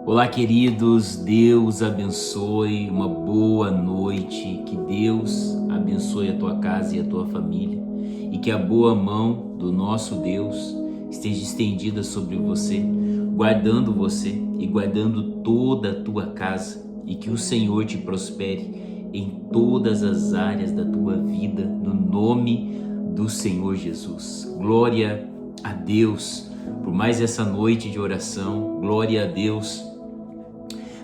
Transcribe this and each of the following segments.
Olá, queridos, Deus abençoe, uma boa noite, que Deus abençoe a tua casa e a tua família e que a boa mão do nosso Deus esteja estendida sobre você, guardando você e guardando toda a tua casa e que o Senhor te prospere em todas as áreas da tua vida, no nome do Senhor Jesus. Glória a Deus por mais essa noite de oração, glória a Deus.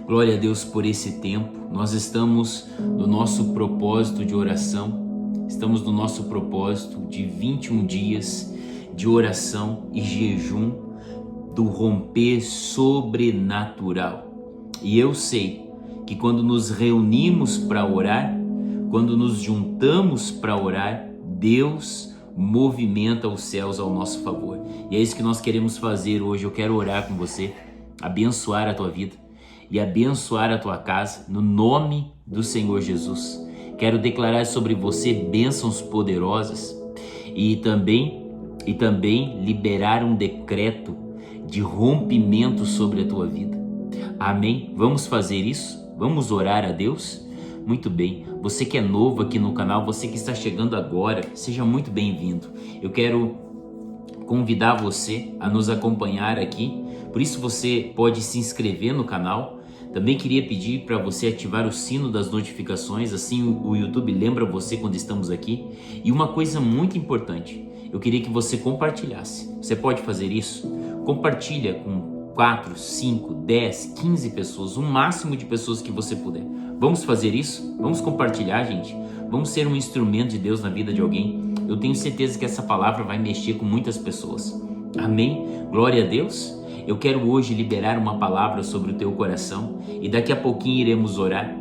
Glória a Deus por esse tempo. Nós estamos no nosso propósito de oração, estamos no nosso propósito de 21 dias de oração e jejum do romper sobrenatural. E eu sei que quando nos reunimos para orar, quando nos juntamos para orar, Deus movimenta os céus ao nosso favor. E é isso que nós queremos fazer hoje. Eu quero orar com você, abençoar a tua vida e abençoar a tua casa no nome do Senhor Jesus. Quero declarar sobre você bênçãos poderosas e também liberar um decreto de rompimento sobre a tua vida. Amém? Vamos fazer isso? Vamos orar a Deus? Muito bem. Você que é novo aqui no canal, você que está chegando agora, seja muito bem-vindo. Eu quero convidar você a nos acompanhar aqui. Por isso você pode se inscrever no canal. Também queria pedir para você ativar o sino das notificações, assim o YouTube lembra você quando estamos aqui. E uma coisa muito importante, eu queria que você compartilhasse. Você pode fazer isso? Compartilha com 4, 5, 10, 15 pessoas, o máximo de pessoas que você puder. Vamos fazer isso? Vamos compartilhar, gente? Vamos ser um instrumento de Deus na vida de alguém? Eu tenho certeza que essa palavra vai mexer com muitas pessoas. Amém? Glória a Deus. Eu quero hoje liberar uma palavra sobre o teu coração e daqui a pouquinho iremos orar.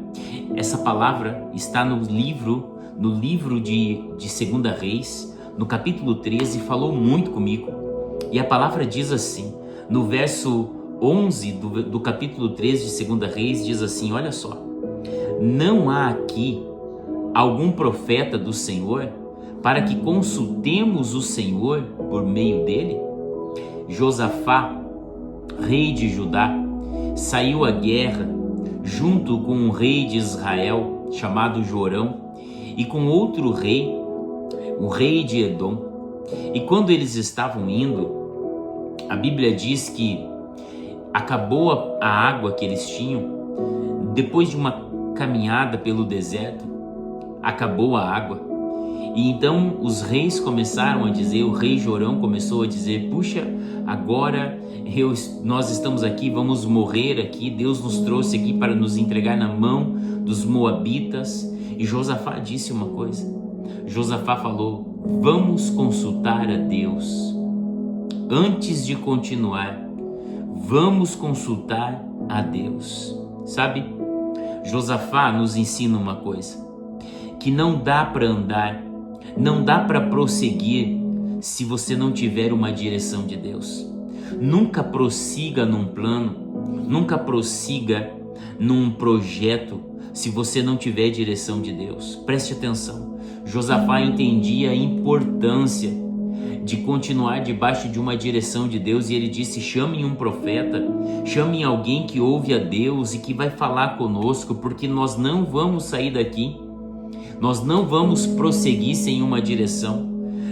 Essa palavra está no livro de 2 Reis, no capítulo 13, falou muito comigo. E a palavra diz assim, no verso 11 do capítulo 13 de 2 Reis, diz assim, olha só. Não há aqui algum profeta do Senhor para que consultemos o Senhor por meio dele? Josafá, rei de Judá, saiu à guerra junto com um rei de Israel chamado Jorão e com outro rei, o rei de Edom. E quando eles estavam indo, a Bíblia diz que acabou a água que eles tinham. Depois de uma caminhada pelo deserto, acabou a água. E então os reis começaram a dizer, o rei Jorão começou a dizer, puxa, agora nós estamos aqui, vamos morrer aqui, Deus nos trouxe aqui para nos entregar na mão dos moabitas. E Josafá disse uma coisa, Josafá falou, vamos consultar a Deus. Antes de continuar, vamos consultar a Deus. Sabe, Josafá nos ensina uma coisa, que não dá para andar, não dá para prosseguir se você não tiver uma direção de Deus. Nunca prossiga num plano, nunca prossiga num projeto se você não tiver direção de Deus. Preste atenção. Josafá entendia a importância de continuar debaixo de uma direção de Deus e ele disse, chamem um profeta, chamem alguém que ouve a Deus e que vai falar conosco, porque nós não vamos sair daqui. Nós não vamos prosseguir sem uma direção.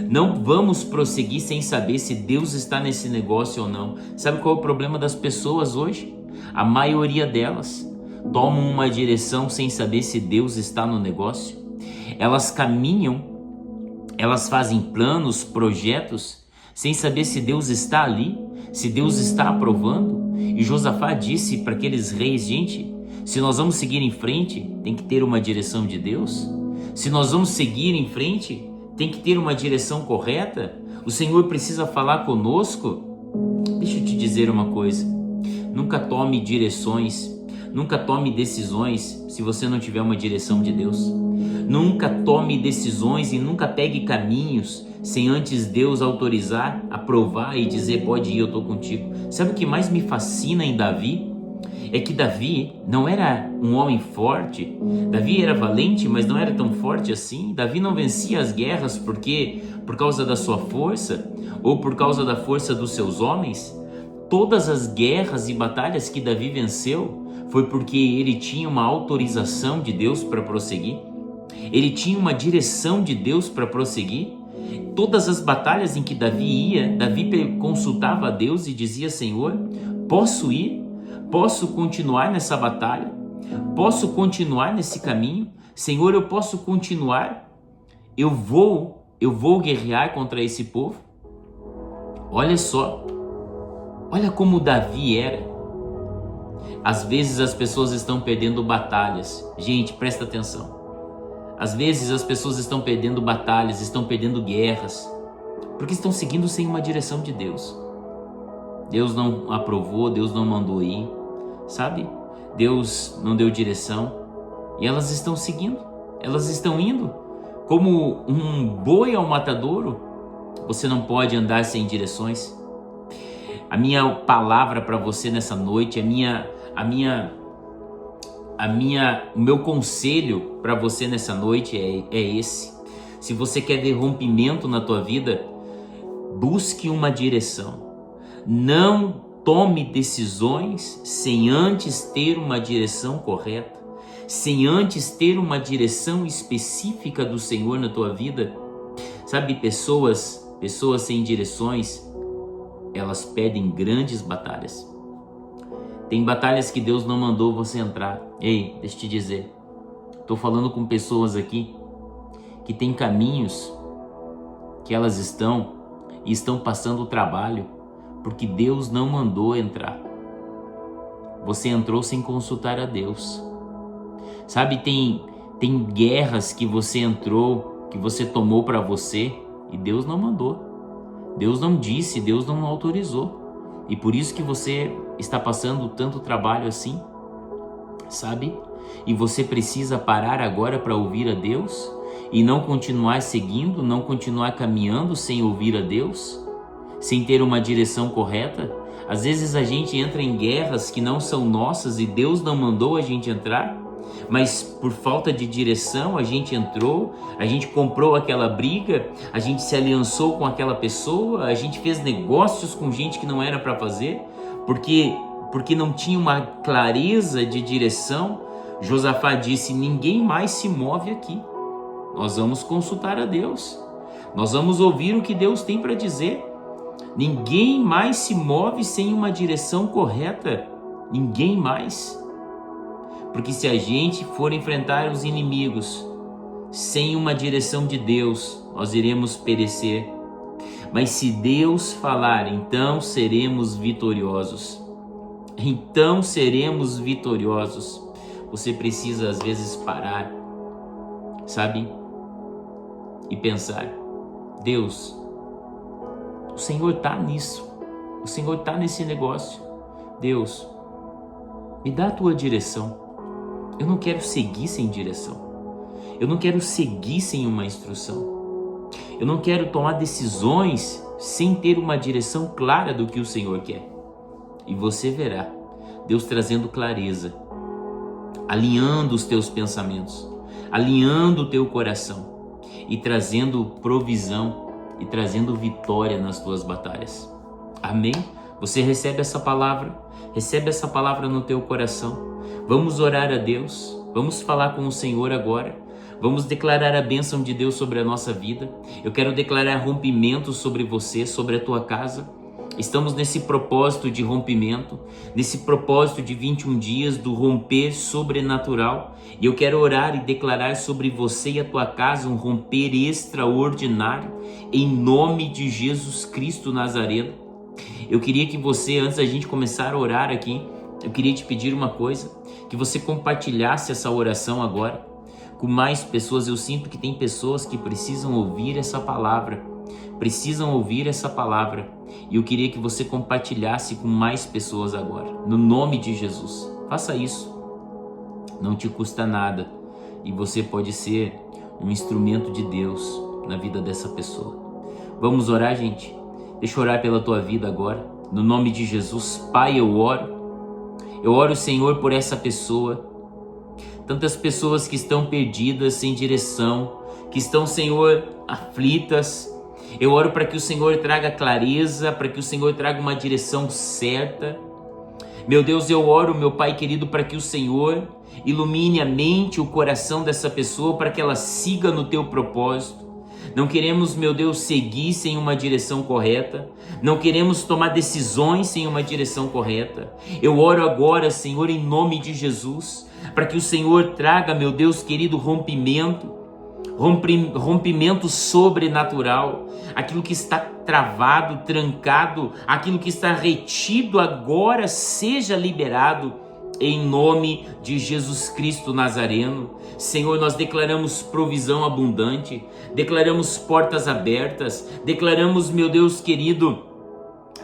Não vamos prosseguir sem saber se Deus está nesse negócio ou não. Sabe qual é o problema das pessoas hoje? A maioria delas tomam uma direção sem saber se Deus está no negócio. Elas caminham, elas fazem planos, projetos, sem saber se Deus está ali, se Deus está aprovando. E Josafá disse para aqueles reis, gente, se nós vamos seguir em frente, tem que ter uma direção de Deus. Se nós vamos seguir em frente, tem que ter uma direção correta. O Senhor precisa falar conosco. Deixa eu te dizer uma coisa. Nunca tome direções, nunca tome decisões se você não tiver uma direção de Deus. Nunca tome decisões e nunca pegue caminhos sem antes Deus autorizar, aprovar e dizer, pode ir, eu estou contigo. Sabe o que mais me fascina em Davi? É que Davi não era um homem forte. Davi era valente, mas não era tão forte assim. Davi não vencia as guerras por causa da sua força ou por causa da força dos seus homens. todas as guerras e batalhas que Davi venceu foi porque ele tinha uma autorização de Deus para prosseguir. Ele tinha uma direção de Deus para prosseguir. Todas as batalhas em que Davi ia, Davi consultava a Deus e dizia: Senhor, posso ir? Posso continuar nessa batalha? Posso continuar nesse caminho? Senhor, eu posso continuar? Eu vou guerrear contra esse povo? Olha só, olha como Davi era. Às vezes as pessoas estão perdendo batalhas. Gente, presta atenção. Às vezes as pessoas estão perdendo batalhas, estão perdendo guerras, porque estão seguindo sem uma direção de Deus. Deus não aprovou, Deus não mandou ir, sabe? Deus não deu direção e elas estão seguindo, elas estão indo. Como um boi ao matadouro, você não pode andar sem direções. A minha palavra para você nessa noite, o meu conselho para você nessa noite é esse. Se você quer ver rompimento na tua vida, busque uma direção. Não tome decisões sem antes ter uma direção correta, sem antes ter uma direção específica do Senhor na tua vida. Sabe, pessoas sem direções, elas perdem grandes batalhas. Tem batalhas que Deus não mandou você entrar. Ei, deixa eu te dizer, estou falando com pessoas aqui que tem caminhos que elas estão passando o trabalho porque Deus não mandou entrar. Você entrou sem consultar a Deus. Sabe, tem guerras que você entrou, que você tomou para você e Deus não mandou. Deus não disse, Deus não autorizou. E por isso que você está passando tanto trabalho assim, sabe? E você precisa parar agora para ouvir a Deus e não continuar seguindo, não continuar caminhando sem ouvir a Deus, sem ter uma direção correta. Às vezes a gente entra em guerras que não são nossas e Deus não mandou a gente entrar, mas por falta de direção a gente entrou, a gente comprou aquela briga, a gente se aliançou com aquela pessoa, a gente fez negócios com gente que não era para fazer, porque não tinha uma clareza de direção. Josafá disse: ninguém mais se move aqui, nós vamos consultar a Deus, nós vamos ouvir o que Deus tem para dizer. Ninguém mais se move sem uma direção correta, ninguém mais. Porque se a gente for enfrentar os inimigos sem uma direção de Deus, nós iremos perecer. Mas se Deus falar, então seremos vitoriosos. Então seremos vitoriosos. Você precisa às vezes parar, sabe? E pensar: Deus, o Senhor está nisso. O Senhor está nesse negócio. Deus, me dá a tua direção. Eu não quero seguir sem direção. Eu não quero seguir sem uma instrução. Eu não quero tomar decisões sem ter uma direção clara do que o Senhor quer. E você verá Deus trazendo clareza, alinhando os teus pensamentos, alinhando o teu coração e trazendo provisão e trazendo vitória nas tuas batalhas. Amém? Você recebe essa palavra? Recebe essa palavra no teu coração. Vamos orar a Deus, vamos falar com o Senhor agora, vamos declarar a bênção de Deus sobre a nossa vida. Eu quero declarar rompimento sobre você, sobre a tua casa. Estamos nesse propósito de rompimento, nesse propósito de 21 dias do romper sobrenatural. E eu quero orar e declarar sobre você e a tua casa um romper extraordinário, em nome de Jesus Cristo Nazareno. Eu queria que você, antes da gente começar a orar aqui, eu queria te pedir uma coisa, que você compartilhasse essa oração agora com mais pessoas. Eu sinto que tem pessoas que precisam ouvir essa palavra, e eu queria que você compartilhasse com mais pessoas agora, no nome de Jesus. Faça isso, não te custa nada, e você pode ser um instrumento de Deus na vida dessa pessoa. Vamos orar, gente? Deixa eu orar pela tua vida agora, no nome de Jesus. Pai, eu oro, Senhor, por essa pessoa, tantas pessoas que estão perdidas, sem direção, que estão, Senhor, aflitas, Eu oro para que o Senhor traga clareza, para que o Senhor traga uma direção certa. Meu Deus, eu oro, meu Pai querido, para que o Senhor ilumine a mente, o coração dessa pessoa, para que ela siga no teu propósito. Não queremos, meu Deus, seguir sem uma direção correta. Não queremos tomar decisões sem uma direção correta. Eu oro agora, Senhor, em nome de Jesus, para que o Senhor traga, meu Deus querido, rompimento sobrenatural, aquilo que está travado, trancado, aquilo que está retido agora seja liberado em nome de Jesus Cristo Nazareno. Senhor, nós declaramos provisão abundante, declaramos portas abertas, declaramos, meu Deus querido,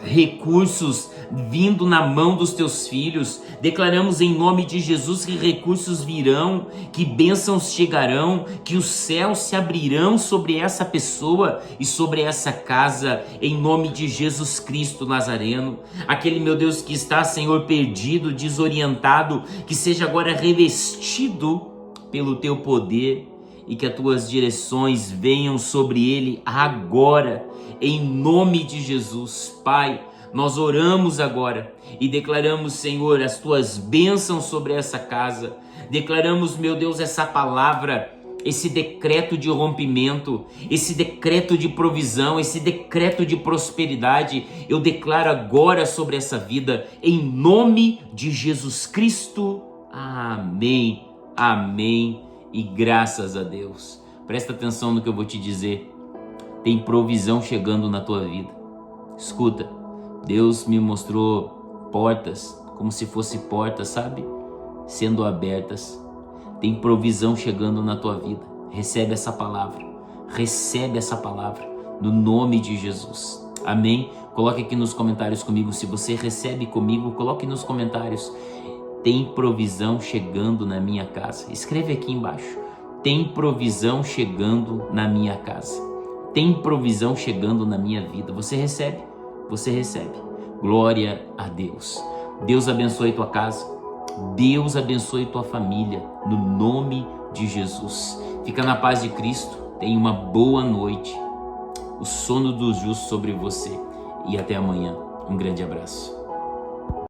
recursos vindo na mão dos teus filhos. Declaramos em nome de Jesus que recursos virão, que bênçãos chegarão, que os céus se abrirão sobre essa pessoa e sobre essa casa, em nome de Jesus Cristo Nazareno. Aquele, meu Deus, que está, Senhor, perdido, desorientado, que seja agora revestido pelo teu poder e que as tuas direções venham sobre ele agora, em nome de Jesus. Pai, nós oramos agora e declaramos, Senhor, as tuas bênçãos sobre essa casa. Declaramos, meu Deus, essa palavra, esse decreto de rompimento, esse decreto de provisão, esse decreto de prosperidade. Eu declaro agora sobre essa vida, em nome de Jesus Cristo. Amém, amém e graças a Deus. Presta atenção no que eu vou te dizer. Tem provisão chegando na tua vida. Escuta, Deus me mostrou portas, como se fosse portas, sabe? Sendo abertas. Tem provisão chegando na tua vida. Recebe essa palavra. Recebe essa palavra no nome de Jesus. Amém? Coloque aqui nos comentários comigo. Se você recebe comigo, coloque nos comentários. Tem provisão chegando na minha casa. Escreve aqui embaixo. Tem provisão chegando na minha casa. Tem provisão chegando na minha vida. Você recebe? Você recebe. Glória a Deus. Deus abençoe tua casa. Deus abençoe tua família. No nome de Jesus. Fica na paz de Cristo. Tenha uma boa noite. O sono dos justos sobre você. E até amanhã. Um grande abraço.